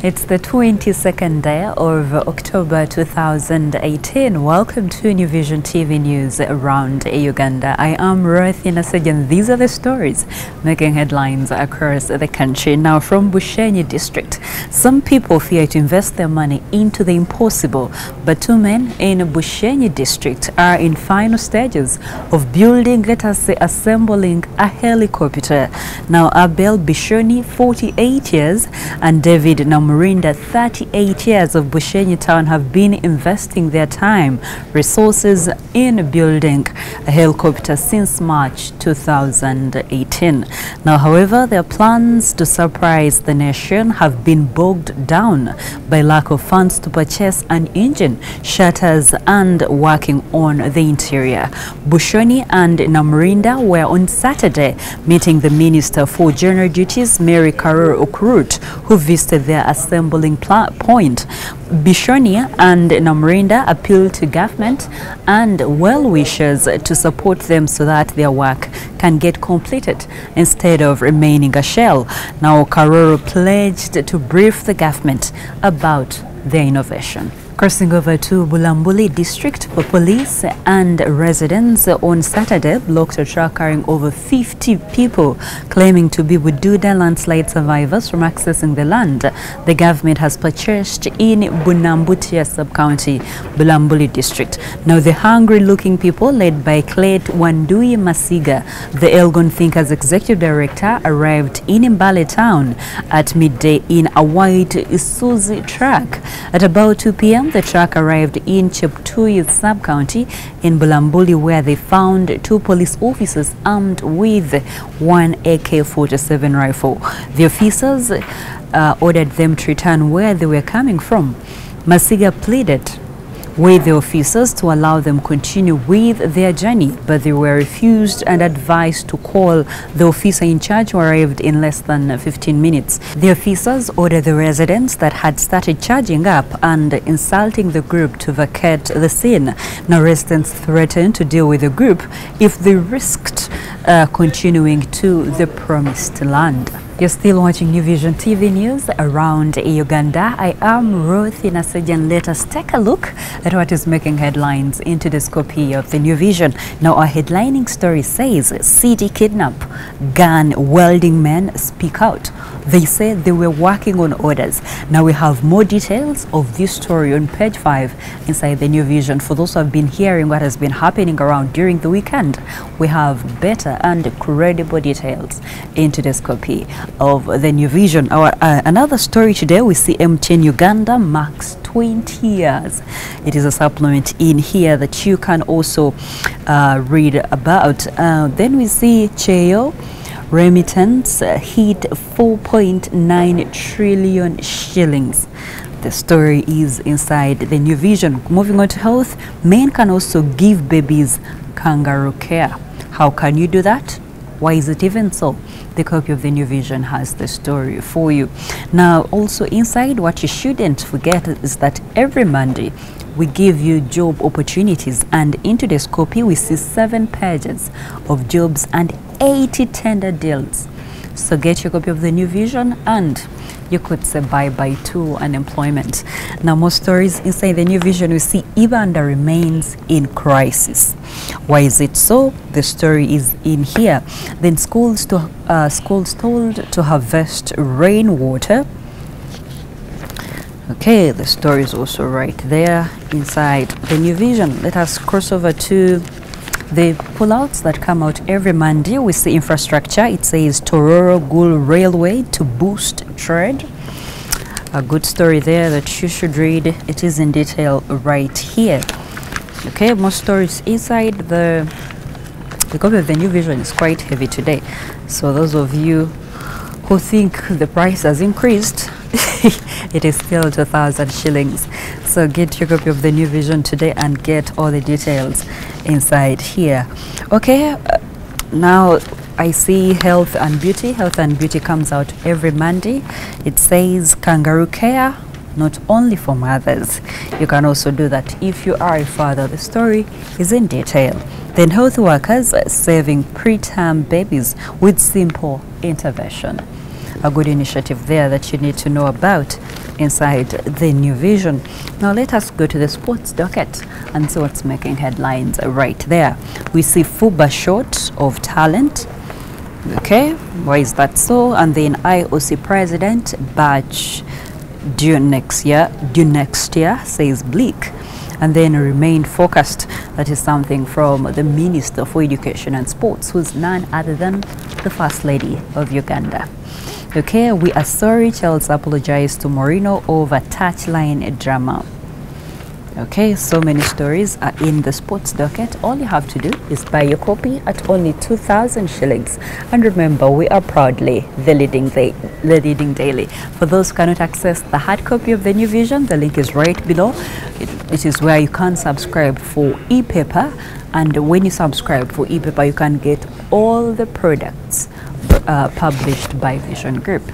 It's the 22nd day of October 2018. Welcome to New Vision TV News around Uganda. I am Ruth and these are the stories making headlines across the country. Now from Bushenyi district, some people fear to invest their money into the impossible, but two men in Bushenyi district are in final stages of building, let us say, assembling a helicopter. Now Abel Bushenyi, 48 years, and David Namurinda, 38 years of Bushenyi town have been investing their time, resources in building a helicopter since March 2018. Now, however, their plans to surprise the nation have been bogged down by lack of funds to purchase an engine, shutters, and working on the interior. Bushenyi and Namurinda were on Saturday meeting the Minister for General Duties, Mary Karur Okurut, who visited their assembling point. Bushenyi and Namurinda appealed to government and well-wishers to support them so that their work can get completed instead of remaining a shell. Now Karur pledged to brief the government about their innovation. Crossing over to Bulambuli district, police and residents on Saturday blocked a truck carrying over 50 people claiming to be Bududa landslide survivors from accessing the land the government has purchased in Bunambutia sub-county, Bulambuli district. Now the hungry-looking people, led by Clet Wandui Masiga, the Elgon Thinkers executive director, arrived in Mbale town at midday in a white Isuzu truck. At about 2 p.m. the truck arrived in Cheptuyi sub-county in Bulambuli, where they found two police officers armed with one AK-47 rifle. The officers ordered them to return where they were coming from. Masiga pleaded with the officers to allow them continue with their journey, but they were refused and advised to call the officer in charge, who arrived in less than 15 minutes. The officers ordered the residents that had started charging up and insulting the group to vacate the scene. Now residents threatened to deal with the group if they risked continuing to the promised land. You're still watching New Vision TV News around Uganda. I am Ruth and let us take a look at what is making headlines in today's copy of the New Vision. Now our headlining story says, city kidnap, gun wielding men speak out. They said they were working on orders. Now we have more details of this story on page 5 inside the New Vision. For those who have been hearing what has been happening around during the weekend, we have better and credible details in today's copy of the New Vision. Another story today, we see MTN Uganda marks 20 years. It is a supplement in here that you can also read about. Then we see Cheyo remittance hit 4.9 trillion shillings. The story is inside the New Vision. Moving on to health, men can also give babies kangaroo care. How can you do that? Why is it even so? The copy of the New Vision has the story for you. Now, also inside, what you shouldn't forget is that every Monday we give you job opportunities, and in today's copy we see 7 pages of jobs and 80 tender deals. So get your copy of the New Vision and you could say bye-bye to unemployment. Now more stories inside the New Vision. We see Uganda remains in crisis. Why is it so? The story is in here. Then schools told to harvest rainwater. Okay, the story is also right there inside the New Vision. Let us cross over to the pullouts that come out every Monday. We see infrastructure. It says Tororo Gul Railway to boost trade. A good story there that you should read. It is in detail right here. Okay, more stories inside the copy of the New Vision is quite heavy today. So those of you who think the price has increased, it is still 2,000 shillings. So get your copy of the New Vision today and get all the details inside here. Okay, now I see health and beauty. Health and beauty comes out every Monday. It says kangaroo care, not only for mothers. You can also do that if you are a father. The story is in detail. Then health workers saving preterm babies with simple intervention. a good initiative there that you need to know about inside the New Vision. Now let us go to the sports docket and see what's making headlines right there. We see FUBA short of talent. Okay, why is that so? And then IOC president batch due next year, says bleak. And then remain focused. That is something from the Minister for Education and Sports, who's none other than the First Lady of Uganda. Okay, we are sorry, Chelsea apologized to Mourinho over touchline drama. Okay, so many stories are in the sports docket. All you have to do is buy your copy at only 2,000 shillings. And remember, we are proudly the leading daily. For those who cannot access the hard copy of the New Vision, the link is right below. It is where you can subscribe for e-paper. And when you subscribe for e-paper, you can get all the products published by Vision Group.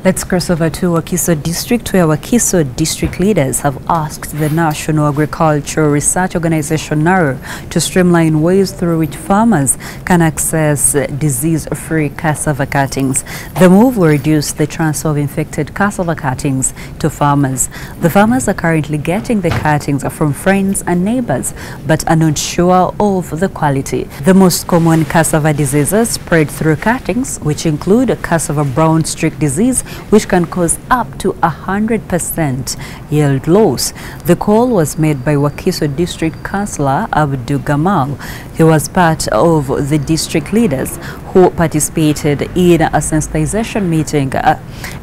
Let's cross over to WAKISO district, where WAKISO district leaders have asked the National Agricultural Research Organization (NARO) to streamline ways through which farmers can access disease-free cassava cuttings. The move will reduce the transfer of infected cassava cuttings to farmers. The farmers are currently getting the cuttings from friends and neighbors, but are not sure of the quality. The most common cassava diseases spread through cuttings, which include cassava brown streak disease, which can cause up to 100% yield loss. The call was made by WAKISO District Councillor Abdul Gamal. He was part of the district leaders who participated in a sensitization meeting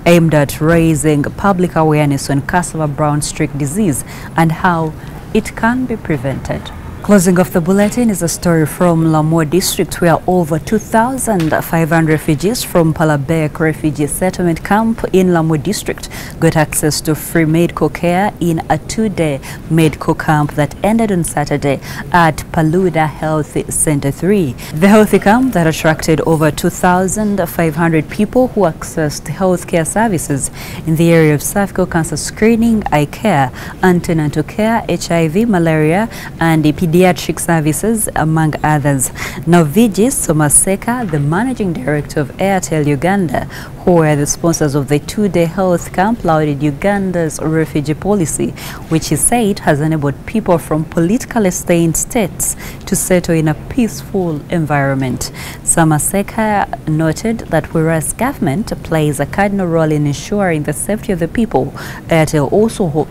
aimed at raising public awareness on cassava brown streak disease and how it can be prevented. Closing off the bulletin is a story from Lamu district, where over 2,500 refugees from Palabek refugee settlement camp in Lamu district got access to free medical care in a 2-day medical camp that ended on Saturday at Paluda Health Center 3. The healthy camp that attracted over 2,500 people who accessed healthcare services in the area of cervical cancer screening, eye care, antenatal care, HIV, malaria, and pediatric services, among others. Now, Vijay Somaseka, the managing director of Airtel Uganda, who were the sponsors of the 2-day health camp, lauded Uganda's refugee policy, which he said has enabled people from politically stained states to settle in a peaceful environment. Somaseka noted that whereas government plays a cardinal role in ensuring the safety of the people, Airtel also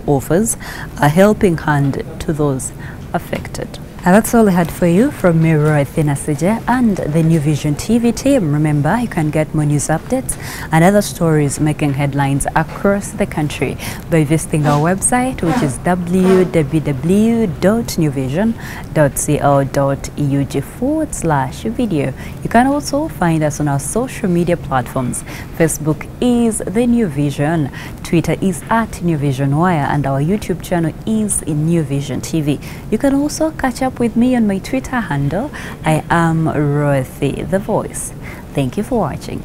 offers a helping hand to those affected. And that's all I had for you from me, Roythina Nasije, and the New Vision TV team. Remember, you can get more news updates and other stories making headlines across the country by visiting our website, which is www.newvision.co.ug/video. You can also find us on our social media platforms. Facebook is The New Vision, Twitter is @NewVisionWire, and our YouTube channel is in New Vision TV. You can also catch up with me on my Twitter handle. I am Roythi the Voice. Thank you for watching.